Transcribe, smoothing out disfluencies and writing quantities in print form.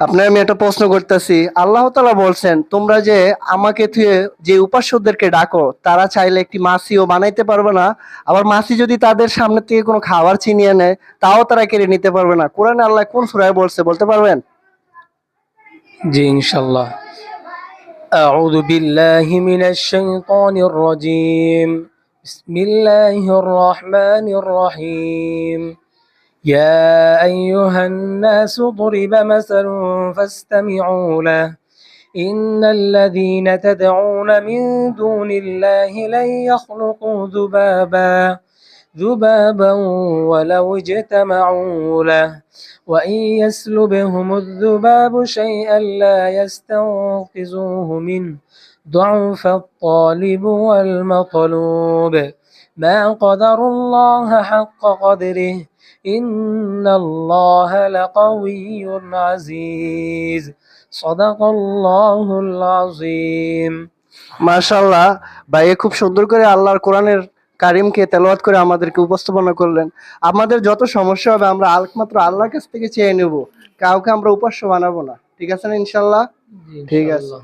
আপনার আমি একটা প্রশ্ন করতেছি, আল্লাহ তাআলা বলছেন তোমরা যে আমাকে থুয়ে যে উপাস্যদেরকে ডাকো তারা চাইলে একটি মাছিও বানাইতে পারবে না, আবার মাছি যদি তাদের সামনে থেকে কোনো খাবার ছিনিয়ে নেয় তাও তারা কেড়ে নিতে পারবে না। কোরআনে আল্লাহ কোন সূরায় বলছে বলতে পারবেন? জি ইনশাল্লাহ। أعوذ بالله من الشيطان الرجيم. بسم الله الرحمن الرحيم. يا أيها الناس ضرب مثل فاستمعوا له. إن الذين تدعون من دون الله لن يخلقوا ذبابا ولو اجتمعوا له وإن يسلبهم الذباب شيئا لا يستنقذوه منه ضعف الطالب والمطلوب ما قدر الله حق قدره إن الله لقوي عزيز صدق الله العظيم. মাশাআল্লাহ, ভাই খুব সুন্দর করে আল্লাহর কোরআনের কারিমকে তেলাওয়াত করে আমাদেরকে উপস্থাপনা করলেন। আমাদের যত সমস্যা হবে আমরা একমাত্র আল্লাহর কাছ থেকে চেয়ে নেব, কাউকে আমরা উপাস্য বানাবো না। ঠিক আছে না ইনশাআল্লাহ? জি ঠিক আছে। ইনশাআল্লাহ।